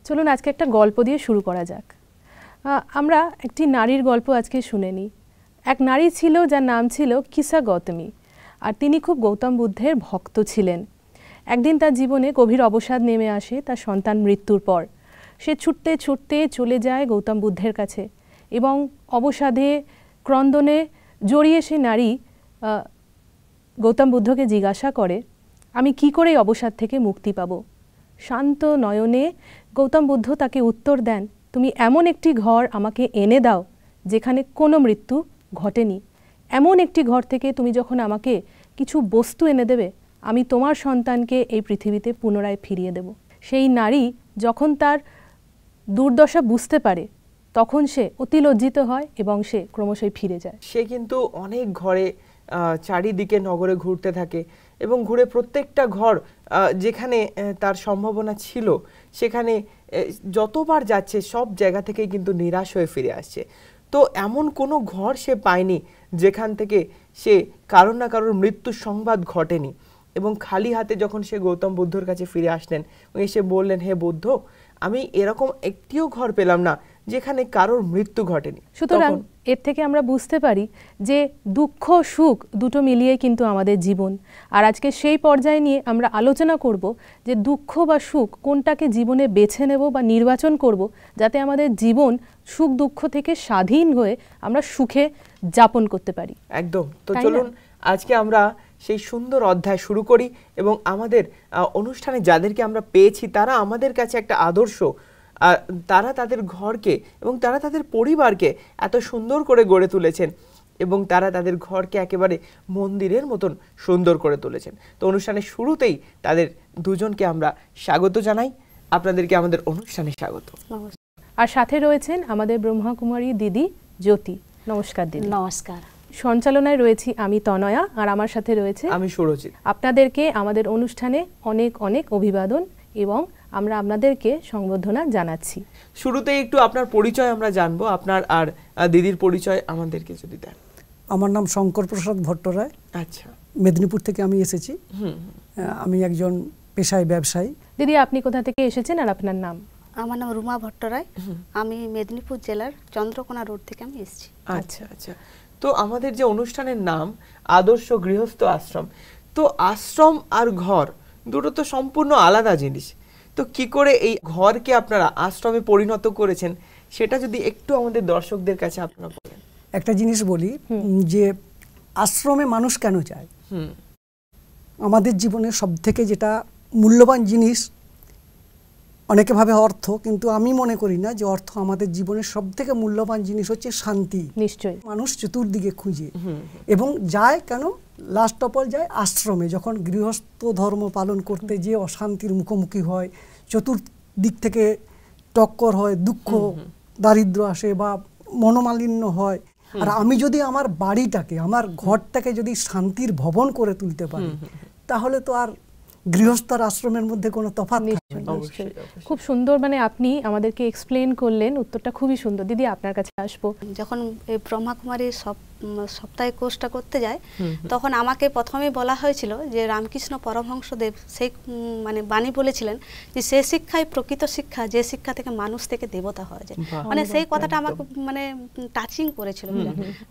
চলুন আজকে একটা গল্প দিয়ে শুরু করা যাক। আমরা একটি নারীর গল্প আজকে শুনে নিই। এক নারী ছিল যার নাম ছিল কিসা গৌতমী, আর তিনি খুব গৌতম বুদ্ধের ভক্ত ছিলেন। একদিন তার জীবনে গভীর অবসাদ নেমে আসে তার সন্তান মৃত্যুর পর। সে ছুটতে ছুটতে চলে যায় গৌতম বুদ্ধের কাছে এবং অবসাদে ক্রন্দনে জড়িয়ে সে নারী গৌতম বুদ্ধকে জিজ্ঞাসা করে, আমি কি করে এই অবসাদ থেকে মুক্তি পাব? শান্ত নয়নে গৌতম বুদ্ধ তাকে উত্তর দেন, তুমি এমন একটি ঘর আমাকে এনে দাও যেখানে কোনো মৃত্যু ঘটেনি। এমন একটি ঘর থেকে তুমি যখন আমাকে কিছু বস্তু এনে দেবে, আমি তোমার সন্তানকে এই পৃথিবীতে পুনরায় ফিরিয়ে দেব। সেই নারী যখন তার দুর্দশা বুঝতে পারে তখন সে অতি লজ্জিত হয় এবং সে ক্রমশই ফিরে যায়। সে কিন্তু অনেক ঘরে চারিদিকে নগরে ঘুরতে থাকে এবং ঘুরে প্রত্যেকটা ঘর যেখানে তার সম্ভাবনা ছিল সেখানে যতবার যাচ্ছে সব জায়গা থেকে কিন্তু নিরাশ হয়ে ফিরে আসছে। তো এমন কোনো ঘর সে পায়নি যেখান থেকে সে কারোর না কারোর মৃত্যুর সংবাদ ঘটেনি। এবং খালি হাতে যখন সে গৌতম বুদ্ধর কাছে ফিরে আসলেন এসে বললেন, হে বুদ্ধ, আমি এরকম একটিও ঘর পেলাম না যেখানে কারোর মৃত্যু ঘটেনি। সুতরাং এর থেকে আমরা বুঝতে পারি যে দুঃখ সুখ দুটো মিলিয়ে কিন্তু আমাদের জীবন। আর আজকে সেই পর্যায়ে নিয়ে আমরা আলোচনা করব যে দুঃখ বা সুখ কোনটাকে জীবনে বেছে নেব বা নির্বাচন করব যাতে আমাদের জীবন সুখ দুঃখ থেকে স্বাধীন হয়ে আমরা সুখে যাপন করতে পারি। একদম। তো চলুন আজকে আমরা সেই সুন্দর অধ্যায় শুরু করি এবং আমাদের অনুষ্ঠানে যাদেরকে আমরা পেয়েছি তারা আমাদের কাছে একটা আদর্শ। তারা তাদের ঘরকে এবং তারা তাদের পরিবারকে এত সুন্দর করে গড়ে তুলেছেন এবং তারা তাদের ঘরকে একেবারে মন্দিরের মতন সুন্দর করে তুলেছেন। তো অনুষ্ঠানের শুরুতেই তাদের দুজনকে আমরা স্বাগত জানাই। আপনাদেরকে আমাদের অনুষ্ঠানে স্বাগত। আর সাথে রয়েছেন আমাদের ব্রহ্মাকুমারী দিদি জ্যোতি। নমস্কার দিদি। নমস্কার। সঞ্চালনায় রয়েছি আমি তনয়া, আর আমার সাথে রয়েছে আমি সুরজিৎ। আপনাদেরকে আমাদের অনুষ্ঠানে অনেক অনেক অভিবাদন এবং আমরা আপনাদেরকে সংবর্ধনা জানাচ্ছি। শুরুতেই একটু আপনার পরিচয় আমরা জানবো, আপনার আর দিদির পরিচয় আমাদেরকে যদি দেন। আমার নাম শঙ্কর প্রসাদ ভট্টরায়। আচ্ছা। মেদিনীপুর থেকে আমি এসেছি। আমি একজন পেশায় ব্যবসায়ী। দিদি আপনি কোথা থেকে এসেছেন আর আপনার নাম? আমার নাম রুমা ভট্টরায়। আমি মেদিনীপুর জেলার চন্দ্রকোনা রোড থেকে আমি এসেছি। আচ্ছা আচ্ছা। তো আমাদের যে অনুষ্ঠানের নাম আদর্শ গৃহস্থ আশ্রম, তো আশ্রম আর ঘর দুটো তো সম্পূর্ণ আলাদা জিনিস। তো কি করে এই ঘরকে আপনারা আশ্রমে পরিণত করেছেন সেটা যদি একটু আমাদের দর্শকদের কাছে আপনারা বলেন। একটা জিনিস বলি যে আশ্রমে মানুষ কেন যায়। আমাদের জীবনে সবথেকে যেটা মূল্যবান জিনিস অনেকে ভাবে অর্থ, কিন্তু আমি মনে করি না যে অর্থ আমাদের জীবনের সবথেকে মূল্যবান জিনিস হচ্ছে শান্তি। নিশ্চয়ই মানুষ চতুর্দিকে খুঁজে এবং যায় কেন, লাস্ট অফ অল যায় আশ্রমে। যখন গৃহস্থ ধর্ম পালন করতে যে অশান্তির মুখোমুখি হয়, চতুর্দিক থেকে টক্কর হয়, দুঃখ দারিদ্র আসে বা মনোমালিন্য হয়, আর আমি যদি আমার বাড়িটাকে আমার ঘরটাকে যদি শান্তির ভবন করে তুলতে পারি তাহলে তো আর গৃহস্থর আশ্রমের মধ্যে কোনো তফাৎ নেই। খুব সুন্দর, মানে আপনি আমাদেরকে এক্সপ্লেন করলেন, উত্তরটা খুবই সুন্দর। দিদি আপনার কাছে আসবো। যখন এই ব্রহ্মাকুমারীর সপ্তাহে কোর্সটা করতে যায় তখন আমাকে প্রথমে বলা হয়েছিল যে রামকৃষ্ণ পরমহংসদেব সেই মানে বাণী বলেছিলেন যে সে শিক্ষাই প্রকৃত শিক্ষা, যে শিক্ষা থেকে মানুষ থেকে দেবতা হওয়া যায়। মানে সেই কথাটা আমাকে মানে টাচিং করেছিল।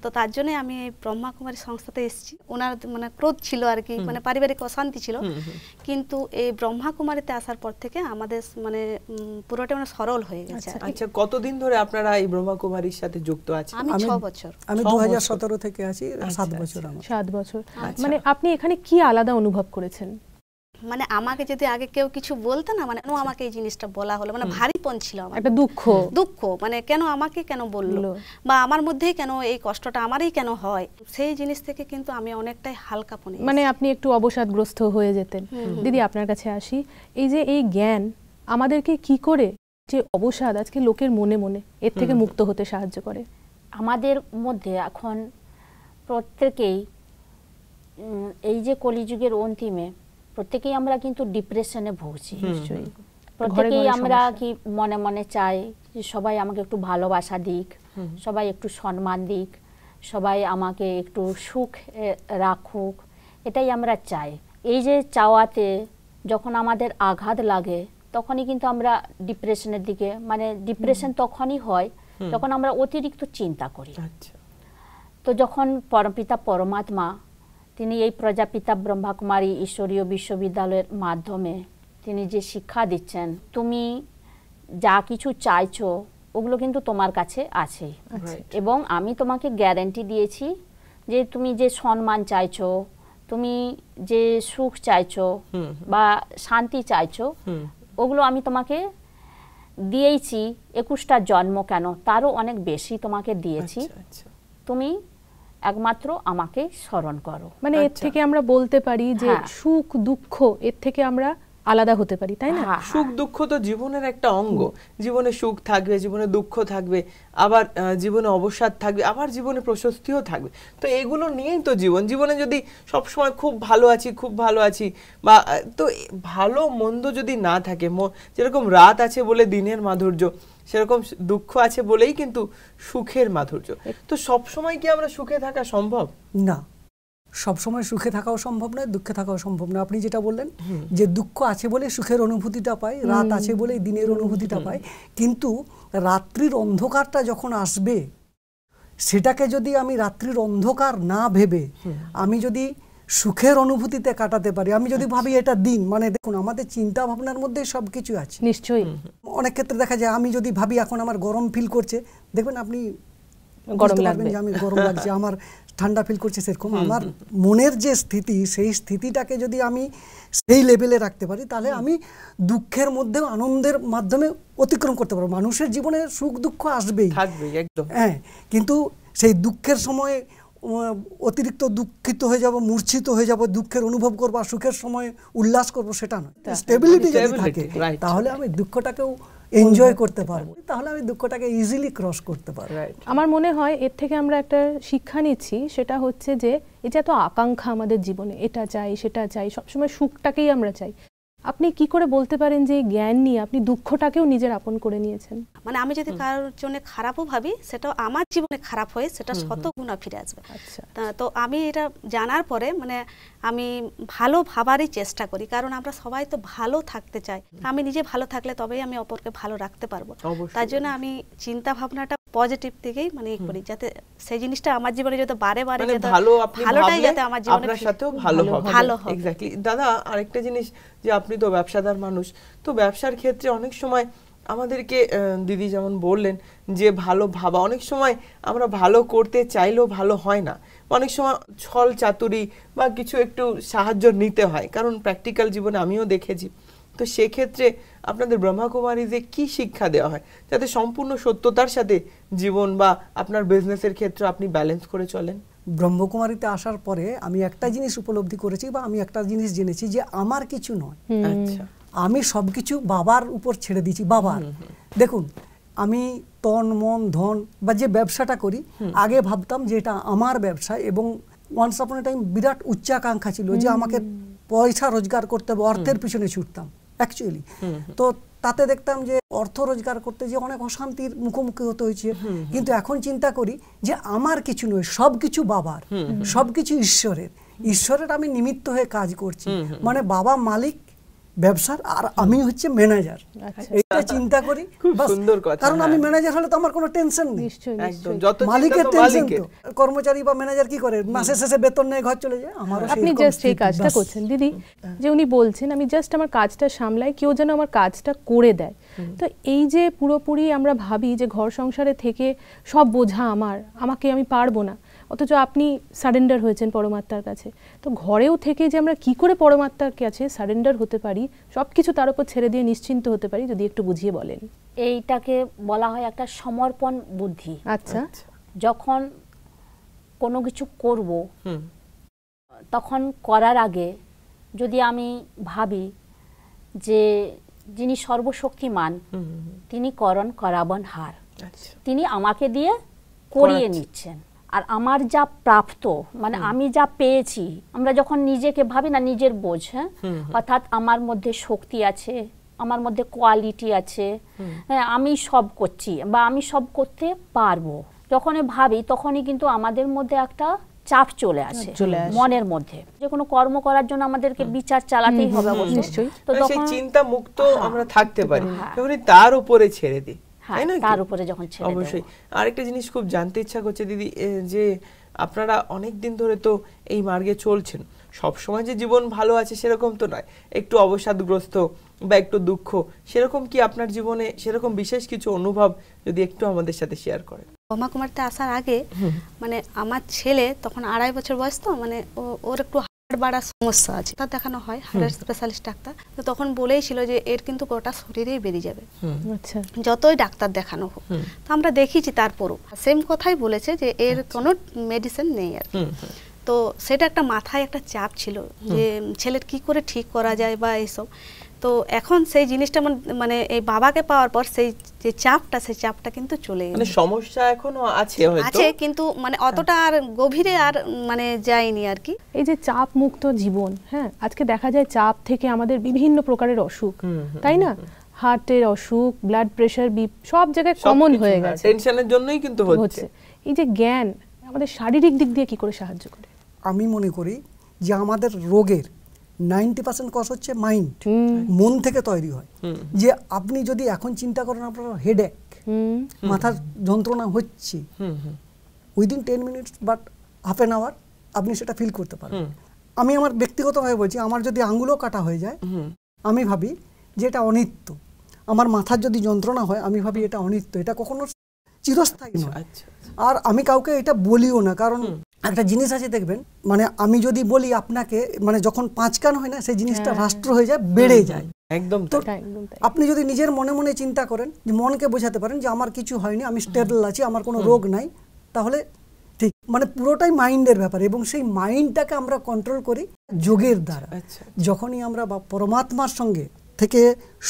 তো তার জন্য আমি এই ব্রহ্মাকুমারী সংস্থাতে এসেছি। ওনার মানে ক্রোধ ছিল আর কি, মানে পারিবারিক অশান্তি ছিল, কিন্তু এই ব্রহ্মাকুমারীতে আসার পর থেকে আমাদের মানে পুরোটা মানে সরল হয়ে গেছে। আচ্ছা, কতদিন ধরে আপনারা এই ব্রহ্মাকুমারীর সাথে যুক্ত আছেন? আমি 6 বছর। আমি 2017 থেকে আছি, 7 বছর। 7 বছর। মানে আপনি এখানে কি আলাদা অনুভব করেছেন? মানে আমাকে যদি আগে কেউ কিছু বলতো না, মানে আমাকে এই জিনিসটা বলা হলো, মানে ভারীপন ছিল আমার, একটা দুঃখ, মানে কেন আমাকে কেন বললো বা আমার মধ্যেই কেন এই কষ্টটা আমারই কেন হয়, সেই জিনিস থেকে কিন্তু আমি অনেকটাই হালকা পনে, মানে আপনি একটু অবসাদগ্রস্ত হয়ে যেতেন। দিদি আপনার কাছে আসি, এই যে এই জ্ঞান আমাদেরকে কি করে যে অবসাদ আজকে লোকের মনে মনে এর থেকে মুক্ত হতে সাহায্য করে? আমাদের মধ্যে এখন প্রত্যেকেই এই যে কলিযুগের অন্তিমে প্রত্যেকেই আমরা কিন্তু ডিপ্রেশনে ভুগছি। প্রত্যেকেই আমরা কি মনে মনে চাই যে সবাই আমাকে একটু ভালোবাসা দিক, সবাই একটু সম্মান দিক, সবাই আমাকে একটু সুখ রাখুক, এটাই আমরা চাই। এই যে চাওয়াতে যখন আমাদের আঘাত লাগে তখনই কিন্তু আমরা ডিপ্রেশনের দিকে, মানে ডিপ্রেশন তখনই হয় যখন আমরা অতিরিক্ত চিন্তা করি। আচ্ছা। তো যখন পরমপিতা পরমাত্মা তিনি এই প্রজাপিতা ব্রহ্মাকুমারী ঈশ্বরীয় বিশ্ববিদ্যালয়ের মাধ্যমে তিনি যে শিক্ষা দিচ্ছেন, তুমি যা কিছু চাইছো ওগুলো কিন্তু তোমার কাছে আছেই, এবং আমি তোমাকে গ্যারান্টি দিয়েছি যে তুমি যে সম্মান চাইছো, তুমি যে সুখ চাইছো বা শান্তি চাইছো, ওগুলো আমি তোমাকে দিয়েছি। 21টা জন্ম কেন, তারও অনেক বেশি তোমাকে দিয়েছি। তুমি একমাত্র আমাকে স্মরণ করো। মানে এর থেকে আমরা বলতে পারি যে সুখ দুঃখ এর থেকে আমরা আলাদা হতে পারি, তাই না? সুখ দুঃখ তো জীবনের একটা অঙ্গ। জীবনে সুখ থাকবে, জীবনে দুঃখ থাকবে, আবার জীবনে অবসাদ থাকবে, আবার জীবনে প্রশস্তিও থাকবে। তো এগুলো নিয়েই তো জীবন। জীবনে যদি সবসময় খুব ভালো আছি বা তো ভালো মন্দ যদি না থাকে, যেরকম রাত আছে বলে দিনের মাধুর্য, সেরকম দুঃখ আছে বলেই কিন্তু সুখের মাধুর্য। তো সব সময় কি আমরা সুখে থাকা সম্ভব? না, সবসময় সুখে থাকাও সম্ভব নয়, দুঃখে থাকাও সম্ভব নয়। আপনি যেটা বললেন যে দুঃখ আছে বলে সুখের অনুভূতিটা পাই, রাত আছে বলে দিনের অনুভূতিটা পাই, কিন্তু রাত্রির অন্ধকারটা যখন আসবে, সেটাকে যদি আমি রাত্রির অন্ধকার না ভেবে আমি যদি সুখের অনুভূতিতে কাটাতে পারি, আমি যদি ভাবি এটা দিন, মানে দেখুন আমাদের চিন্তা ভাবনার মধ্যে সবকিছু আছে। নিশ্চয়ই অনেক ক্ষেত্রে দেখা যায় আমি যদি ভাবি এখন আমার গরম ফিল করছে, দেখবেন আপনি গরম লাগবে, যে আমি গরম লাগছে, আমার ঠান্ডা ফিল করছে, সেরকম আমার মনের যে স্থিতি, সেই স্থিতিটাকে যদি আমি সেই লেভেলে রাখতে পারি, তাহলে আমি দুঃখের মধ্যেও আনন্দের মাধ্যমে অতিক্রম করতে পারবো। মানুষের জীবনে সুখ দুঃখ আসবেই, একদম, হ্যাঁ, কিন্তু সেই দুঃখের সময় অতিরিক্ত দুঃখিত হয়ে যাব, মূর্ছিত হয়ে যাব, দুঃখের অনুভব করবো, আর সুখের সময় উল্লাস করবো, সেটা নয়। স্টেবিলিটি যদি থাকে তাহলে আমি দুঃখটাকেও এনজয় করতে পারবো, তাহলে আমি দুঃখটাকে ইজিলি ক্রস করতে পারবো। আমার মনে হয় এর থেকে আমরা একটা শিক্ষা নিচ্ছি, সেটা হচ্ছে যে এই যে এত আকাঙ্ক্ষা আমাদের জীবনে, এটা চাই সেটা চাই, সবসময় সুখটাকেই আমরা চাই, আপনি কি করে বলতে পারেন যে জ্ঞান নিয়ে আপনি দুঃখটাকেও নিজের আপন করে নিয়েছেন? মানে আমি যদি কারোর জন্য খারাপও ভাবি, সেটাও আমার জীবনে খারাপ হয়ে সেটা শতগুণা ফিরে আসবে। তো আমি এটা জানার পরে মানে আমি ভালো ভাবারই চেষ্টা করি, কারণ আমরা সবাই তো ভালো থাকতে চাই। আমি নিজে ভালো থাকলে তবেই আমি অপরকে ভালো রাখতে পারবো। তার জন্য আমি চিন্তা ভাবনাটা পজিটিভ থেকেই মানে করি, যাতে সেই জিনিসটা আমার জীবনে যাতে বারে বারে ভালোটাই যাতে আমার জীবনে আপনার সাথেও ভালো হবে। এক্স্যাক্টলি। দাদা, আরেকটা জিনিস, যে আপনি তো ব্যবসাদার মানুষ, তো ব্যবসার ক্ষেত্রে অনেক সময় আমাদেরকে দিদি যেমন বললেন যে ভালো ভাবা, অনেক সময় আমরা ভালো করতে চাইলেও ভালো হয় না, অনেক সময় ছল চাতুরি বা কিছু একটু সাহায্য নিতে হয়, কারণ প্র্যাকটিক্যাল জীবনে আমিও দেখেছি। তো সেক্ষেত্রে আপনাদের ব্রহ্মাকুমারীজে কি শিক্ষা দেওয়া হয় যাতে সম্পূর্ণ সত্যতার সাথে জীবন বা আপনার বিজনেসের ক্ষেত্রে আপনি ব্যালেন্স করে চলেন? ব্রহ্মকুমারীতে আসার পরে আমি একটা জিনিস উপলব্ধি করেছি বা আমি একটা জিনিস জেনেছি, যে আমার কিছু নয়, আচ্ছা, আমি সবকিছু বাবার উপর ছেড়ে দিয়েছি। বাবার, দেখুন আমি তন মন ধন বা যে ব্যবসাটা করি, আগে ভাবতাম যে এটা আমার ব্যবসা, এবং ওয়ান্স আপন এ টাইম বিরাট উচ্চাকাঙ্ক্ষা ছিল যে আমাকে পয়সা রোজগার করতে হবে, অর্থের পিছনে ছুটতাম অ্যাকচুয়ালি। তো তাতে দেখতাম যে অর্থ রোজগার করতে যে অনেক অশান্তির মুখোমুখি হতে হয়েছে, কিন্তু এখন চিন্তা করি যে আমার কিছু নয়, সবকিছু বাবার, সবকিছু ঈশ্বরের আমি নিমিত্ত হয়ে কাজ করছি, মানে বাবা মালিক ব্যবসার আর আমি হচ্ছে ম্যানেজার। এটা চিন্তা করি, কারণ আমি ম্যানেজার হলে তো আমার কোনো টেনশন নেই, মালিকের টেনশন তো। কর্মচারী বা ম্যানেজার কি করে, মাসের শেষে বেতন নিয়ে ঘর চলে যায়। আমার আপনি জাস্ট এই কাজটা করছেন দিদি, যে উনি বলছেন আমি জাস্ট আমার কাজটা সামলাই, কেউ যেন আমার কাজটা করে দেয়। তো এই যে পুরোপুরি আমরা ভাবি যে ঘর সংসারে থেকে সব বোঝা আমাকে, আমি পারবো না, অথচ আপনি সারেন্ডার হয়েছেন পরমাত্মার কাছে। তো ঘরেও থেকে যে আমরা কি করে পরমাত্মার কাছে সারেন্ডার হতে পারি, সব কিছু তার উপর ছেড়ে দিয়ে নিশ্চিন্ত হতে পারি, যদি একটু বুঝিয়ে বলেন। এইটাকে বলা হয় একটা সমর্পণ বুদ্ধি। আচ্ছা, যখন কোনো কিছু করব, তখন করার আগে যদি আমি ভাবি যে যিনি সর্বশক্তিমান, তিনি করণ করাবন হার, তিনি আমাকে দিয়ে করিয়ে নিচ্ছেন, আর আমার যা প্রাপ্ত মানে আমি যা পেয়েছি, আমরা যখন নিজেকে ভাবি না নিজের বোঝ, অর্থাৎ আমার মধ্যে শক্তি আছে, আমার মধ্যে কোয়ালিটি আছে, হ্যাঁ আমি সব করছি বা আমি সব করতে পারবো, যখন ভাবি তখনই কিন্তু আমাদের মধ্যে একটা চাপ চলে আসে মনের মধ্যে। যে কোনো কর্ম করার জন্য আমাদেরকে বিচার চালাতেই হবে অবশ্যই। তো তখন চিন্তা মুক্ত আমরা থাকতে পারি, তখনই তার উপরে ছেড়ে দিই, তাই না? তার উপরে যখন ছেড়ে দেব। অবশ্যই। আরেকটা জিনিস খুব জানতে ইচ্ছা করছে দিদি, যে আপনারা অনেক দিন ধরে তো এই মার্গে চলছেন, সব সময় যে জীবন ভালো আছে সেরকম তো নয়, একটু অবসাদগ্রস্ত বা একটু দুঃখ, সেরকম কি আপনার জীবনে সেরকম বিশেষ কিছু অনুভব যদি একটু আমাদের সাথে শেয়ার করেন? ব্রহ্মাকুমারীতে আসার আগে মানে আমার ছেলে তখন 2.5 বছর বয়স, তো মানে ওর একটু হাড় বাড়ার সমস্যা আছে, তার দেখানো হয় হাড়ের স্পেশালিস্ট ডাক্তার। তো তখন বলেইছিল যে এর কিন্তু গোটা শরীরেই বেরিয়ে যাবে, আচ্ছা, যতই ডাক্তার দেখানো হোক। তো আমরা দেখিয়েছি, তারপরও সেম কথাই বলেছে যে এর কোনো মেডিসিন নেই আর কি। তো সেটা একটা মাথায় একটা চাপ ছিল যে ছেলের কি করে ঠিক করা যায় বা এইসব। তো এখন সেই জিনিসটা মানে এই বাবাকে পাওয়ার পর সেই যে চাপটা, সেই চাপটা কিন্তু চলে গেছে। মানে সমস্যা এখনো আছে হয়তো, আছে, কিন্তু মানে অতটা আর গভীরে আর মানে যায়নি আর কি। এই যে চাপ মুক্ত জীবন, হ্যাঁ, আজকে দেখা যায় চাপ থেকে আমাদের বিভিন্ন প্রকারের অসুখ, তাই না? হার্টের অসুখ, ব্লাড প্রেশার, সব জায়গায় কমন হয়ে গেছে, টেনশনের জন্যই কিন্তু হচ্ছে। এই যে জ্ঞান আমাদের শারীরিক দিক দিয়ে কি করে সাহায্য করে? আমি মনে করি যে আমাদের রোগের 90% কজ হচ্ছে মাইন্ড, মন থেকে তৈরি হয়। যে আপনি যদি এখন চিন্তা করেন আপনার হেডেক, মাথার যন্ত্রণা হচ্ছে, within 10 minutes but half an hour আপনি সেটা ফিল করতে পারেন। আমি আমার ব্যক্তিগতভাবে বলছি, আমার যদি আঙ্গুলও কাটা হয়ে যায় আমি ভাবি যে এটা অনিত্য। আমার মাথার যদি যন্ত্রণা হয় আমি ভাবি এটা অনিত্য, এটা কখনো চিরস্থায়ী নয়। আর আমি কাউকে এটা বলিও না, কারণ একটা জিনিস আছে দেখবেন, মানে আমি যদি বলি আপনাকে, মানে যখন 5 কান হয় না, সেই জিনিসটা রাষ্ট্র হয়ে যায়, বেড়ে যায়। একদম। তো আপনি যদি নিজের মনে মনে চিন্তা করেন, যে মনকে বোঝাতে পারেন যে আমার কিছু হয়নি, আমি স্টেবল আছি, আমার কোনো রোগ নাই, তাহলে ঠিক। মানে পুরোটাই মাইন্ডের ব্যাপার, এবং সেই মাইন্ডটাকে আমরা কন্ট্রোল করি যোগের দ্বারা। যখনই আমরা পরমাত্মার সঙ্গে থেকে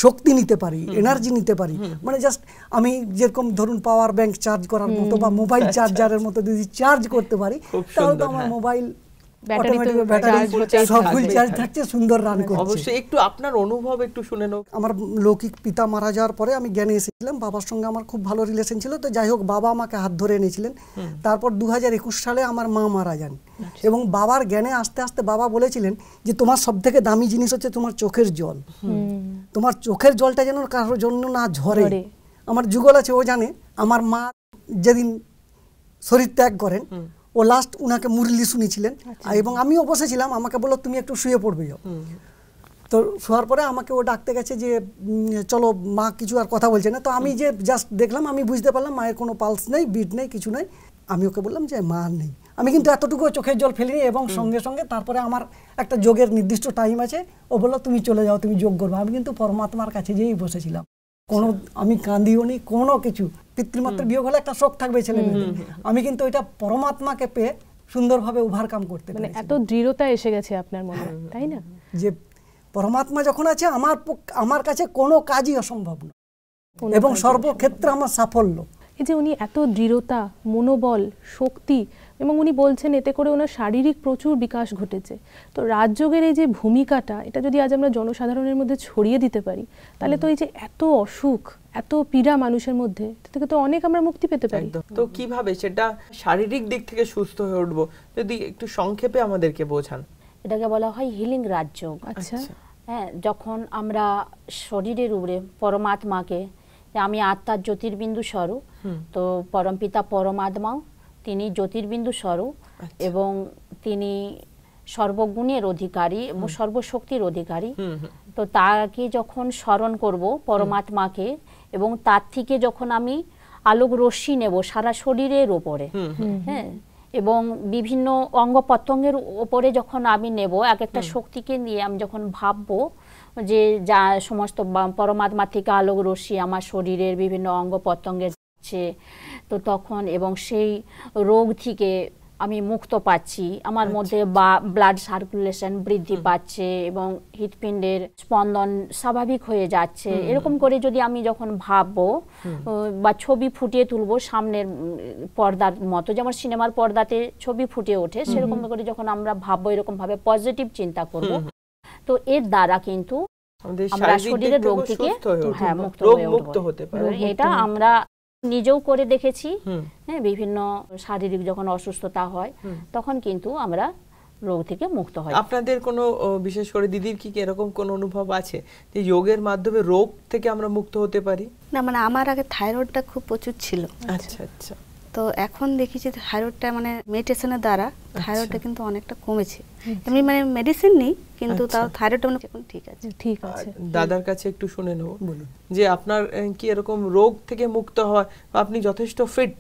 শক্তি নিতে পারি, এনার্জি নিতে পারি, মানে জাস্ট আমি যেরকম ধরুন পাওয়ার ব্যাংক চার্জ করার মতো বা মোবাইল চার্জারের মতো যদি চার্জ করতে পারি, তাহলে তো আমার মোবাইল সুন্দর রান করছে। অবশ্যই। একটু আপনার অনুভব একটু শুনে নাও। আমার লৌকিক পিতা মারা যাওয়ার পরে আমি জ্ঞানে এসেছিলাম, বাবার সঙ্গে আমার খুব ভালো রিলেশন ছিল। তো যাই হোক, বাবা আমাকে হাত ধরে এনেছিলেন। তারপর 2021 সালে আমার মা মারা যান, এবং বাবার জ্ঞানে আস্তে আস্তে বাবা বলেছিলেন যে তোমার সব থেকে দামি জিনিস হচ্ছে তোমার চোখের জল। তোমার চোখের জলটা যেন কারোর জন্য না ঝরে। আমার যুগল আছে, ও জানে আমার মা যেদিন শরীর ত্যাগ করেন, ও লাস্ট উনাকে মুরলি শুনেছিলেন, এবং আমিও বসেছিলাম। আমাকে বললো তুমি একটু শুয়ে পড়বে যাও। তো শোয়ার পরে আমাকে ও ডাকতে গেছে যে চলো, মা কিছু আর কথা বলছে না। তো আমি যে জাস্ট দেখলাম, আমি বুঝতে পারলাম মায়ের কোনো পালস নেই, বিট নেই, কিছু নেই। আমি ওকে বললাম যে মা নেই। আমি কিন্তু এতটুকু চোখের জল ফেলিনি, এবং সঙ্গে সঙ্গে তারপরে আমার একটা যোগের নির্দিষ্ট টাইম আছে, ও বললো তুমি চলে যাও, তুমি যোগ করবে। আমি কিন্তু পরমাত্মার কাছে যেই বসেছিলাম, কোনো আমি কাঁদিও নি, কোনো কিছু। পিতৃমাতৃ বিয়োগ হলে একটা শোক থাকবে ছেলে মেয়েদের, আমি কিন্তু এটা পরমাত্মাকে পেয়ে সুন্দরভাবে ওভারকাম করতে পারি। মানে এত দৃঢ়তা এসে গেছে আপনার মনে, তাই না? যে পরমাত্মা যখন আছে, আমার কাছে কোনো কাজই অসম্ভব না, এবং সর্বক্ষেত্রে আমার সাফল্য। এই যে উনি এত দৃঢ়তা, মনোবল, শক্তি, এবং উনি বলছেন এতে করে ওনার শারীরিক প্রচুর বিকাশ ঘটেছে। তো রাজযোগের এই যে ভূমিকাটা, এটা যদি আজ আমরা জনসাধারণের মধ্যে ছড়িয়ে দিতে পারি, তাহলে তো এই যে এত অসুখ, এত পীড়া মানুষের মধ্যে থেকে তো অনেক আমরা মুক্তি পেতে পারি। তো কিভাবে সেটা শারীরিক দিক থেকে সুস্থ হয়ে উঠবো, যদি একটু সংক্ষেপে আমাদেরকে বোঝান। এটাকে বলা হয় হিলিং রাজযোগ। আচ্ছা, হ্যাঁ, যখন আমরা শরীরের উপরে পরমাত্মাকে, আমি আত্মার জ্যোতির্বিন্দু স্বরূপ, তো পরমপিতা পরমাত্মাও তিনি জ্যোতির্বিন্দু স্বরূপ, এবং তিনি সর্বগুণের অধিকারী এবং সর্বশক্তির অধিকারী। তো তাকে যখন স্মরণ করব পরমাত্মাকে, এবং তার থেকে যখন আমি আলোক রশ্মি নেব সারা শরীরের ওপরে, হ্যাঁ, এবং বিভিন্ন অঙ্গ প্রত্যঙ্গের ওপরে যখন আমি নেব, এক একটা শক্তিকে নিয়ে আমি যখন ভাববো যে যা সমস্ত পরমাত্মা থেকে আলোক রশ্মি আমার শরীরের বিভিন্ন অঙ্গ প্রত্যঙ্গে যাচ্ছে, তো তখন এবং সেই রোগ থেকে আমি মুক্ত পাচ্ছি, আমার মধ্যে ব্লাড সার্কুলেশন বৃদ্ধি পাচ্ছে, এবং হৃৎপিণ্ডের স্পন্দন স্বাভাবিক হয়ে যাচ্ছে। এরকম করে যদি আমি যখন ভাববো বা ছবি ফুটিয়ে তুলবো সামনের পর্দার মতো, যেমন সিনেমার পর্দাতে ছবি ফুটিয়ে ওঠে, সেরকম করে যখন আমরা ভাববো, এরকম ভাবে পজিটিভ চিন্তা করব, তো এর দ্বারা কিন্তু আমরা শরীরের রোগ থেকে মুক্ত হতে পারি। এটা আমরা নিজেও করে দেখেছি। হ্যাঁ, বিভিন্ন শারীরিক যখন অসুস্থতা হয় তখন কিন্তু আমরা রোগ থেকে মুক্ত হই। আপনাদের কোনো বিশেষ করে দিদির কি এরকম কোনো অনুভব আছে যে যোগের মাধ্যমে রোগ থেকে আমরা মুক্ত হতে পারি? না, মানে আমার আগে থাইরয়েডটা খুব প্রচুর ছিল। আচ্ছা আচ্ছা। তো এখন দেখেছি থাইরয়েডটা মানে মেডিটেশনের দ্বারা থাইরয়েডটা কিন্তু অনেকটা কমেছে। এমনি মানে মেডিসিন নেই, কিন্তু তাও থাইরয়েডটা মানে এখন ঠিক আছে। ঠিক আছে। দাদার কাছে একটু শুনে নেব যে আপনার কি এরকম রোগ থেকে মুক্ত হয়, আপনি যথেষ্ট ফিট,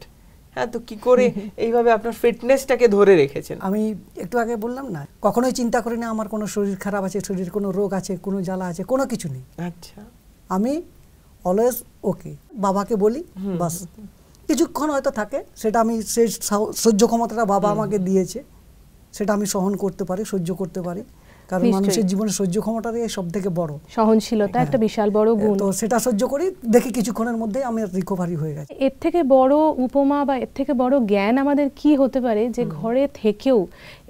হ্যাঁ, তো কি করে এইভাবে আপনার ফিটনেসটাকে ধরে রেখেছেন? আমি একটু আগে বললাম না, কখনোই চিন্তা করি না আমার কোনো শরীর খারাপ আছে, শরীরের কোনো রোগ আছে, কোনো জ্বালা আছে, কোনো কিছু নেই। আচ্ছা। আমি অলওয়েজ ওকে। বাবাকে বলি বাস, কিছুক্ষণ হয়তো থাকে, সেটা আমি সেই সহ্য ক্ষমতাটা বাবা আমাকে দিয়েছে, সেটা আমি সহন করতে পারি, সহ্য করতে পারি। কারণ মানুষের জীবনে সহ্য ক্ষমতাটাই সব থেকে বড়, সহনশীলতা একটা বিশাল বড় গুণ। তো সেটা সহ্য করি, দেখি কিছুক্ষণের মধ্যে আমি রিকভারি হয়ে গেছে। এর থেকে বড় উপমা বা এর থেকে বড় জ্ঞান আমাদের কি হতে পারে যে ঘরে থেকেও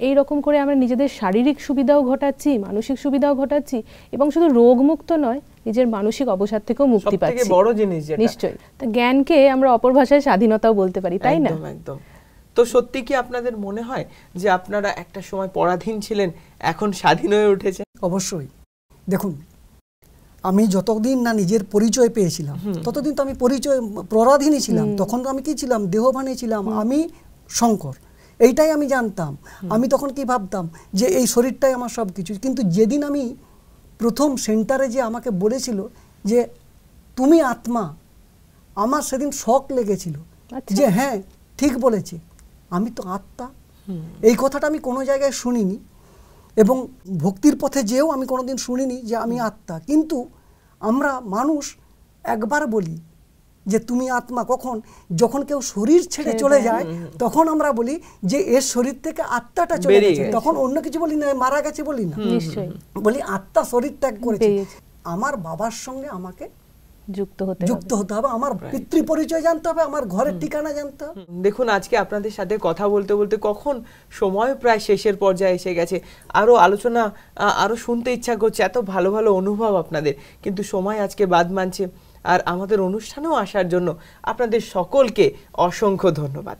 এই রকম করে আমরা নিজেদের শারীরিক সুবিধাও ঘটাচ্ছি, মানসিক সুবিধাও ঘটাচ্ছি, এবং শুধু রোগমুক্ত নয়, নিজের মানসিক অবসাদ থেকেও মুক্তি পাচ্ছি। সবথেকে বড় জিনিস যেটা, নিশ্চয়ই। তো জ্ঞানকে আমরা অপর ভাষায় স্বাধীনতাও বলতে পারি, তাই না? একদম একদম। তো সত্যি কি আপনাদের মনে হয় যে আপনারা একটা সময় পরাধীন ছিলেন, এখন স্বাধীন হয়ে উঠেছেন? অবশ্যই। দেখুন, আমি যতদিন না নিজের পরিচয় পেয়েছিলাম ততদিন তো আমি পরাধীনই ছিলাম। তখন তো আমি কি ছিলাম? দেহভানী ছিলাম, আমি শঙ্কর, এইটাই আমি জানতাম। আমি তখন কি ভাবতাম যে এই শরীরটাই আমার সব কিছু। কিন্তু যেদিন আমি প্রথম সেন্টারে যে আমাকে বলেছিল যে তুমি আত্মা, আমার সেদিন শক লেগেছিল যে হ্যাঁ ঠিক বলেছে, আমি তো আত্মা। এই কথাটা আমি কোনো জায়গায় শুনিনি, এবং ভক্তির পথে যেও আমি কোনোদিন শুনিনি যে আমি আত্মা। কিন্তু আমরা মানুষ একবার বলি যে তুমি আত্মা, কখন? যখন কেউ শরীর ছেড়ে চলে যায় তখন আমরা বলি যে এর শরীর থেকে আত্মাটা চলে গেছে। তখন অন্য কিছু বলি না, মারা গেছে বলি না, নিশ্চয়ই বলি আত্মা শরীর ত্যাগ করেছে। আমার বাবার সঙ্গে আমাকে যুক্ত হতে হবে, আমার পিতৃ পরিচয় জানতে হবে, আমার ঘরের ঠিকানা জানতে হবে। দেখুন, আজকে আপনাদের সাথে কথা বলতে বলতে কখন সময় প্রায় শেষের পর্যায়ে এসে গেছে। আরো আলোচনা, আরো শুনতে ইচ্ছা করছে, এত ভালো ভালো অনুভব আপনাদের, কিন্তু সময় আজকে বাদ মানছে। আর আমাদের অনুষ্ঠানেও আসার জন্য আপনাদের সকলকে অসংখ্য ধন্যবাদ।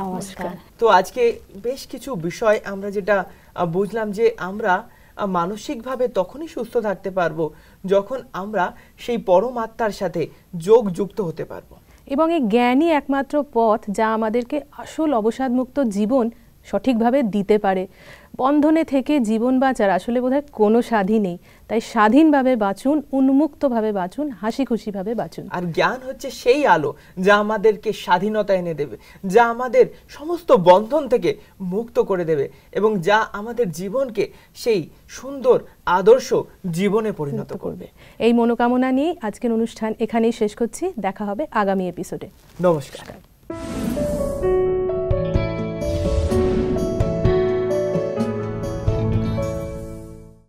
নমস্কার। তো আজকে বেশ কিছু বিষয় আমরা যেটা বুঝলাম যে আমরা মানসিকভাবে তখনই সুস্থ থাকতে পারবো যখন আমরা সেই পরমাত্মার সাথে যুক্ত হতে পারবো, এবং এই জ্ঞানই একমাত্র পথ যা আমাদেরকে আসল অবসাদমুক্ত জীবন সঠিকভাবে দিতে পারে। বন্ধনে থেকে জীবন বাঁচার আসলে বোধহয় কোনো স্বাধীন নেই। তাই স্বাধীনভাবে বাঁচুন, উন্মুক্তভাবে বাঁচুন, হাসি খুশিভাবে বাঁচুন। আর জ্ঞান হচ্ছে সেই আলো যা আমাদেরকে স্বাধীনতা এনে দেবে, যা আমাদের সমস্ত বন্ধন থেকে মুক্ত করে দেবে, এবং যা আমাদের জীবনকে সেই সুন্দর আদর্শ জীবনে পরিণত করবে। এই মনোকামনা নিয়ে আজকের অনুষ্ঠান এখানেই শেষ করছি। দেখা হবে আগামী এপিসোডে। নমস্কার।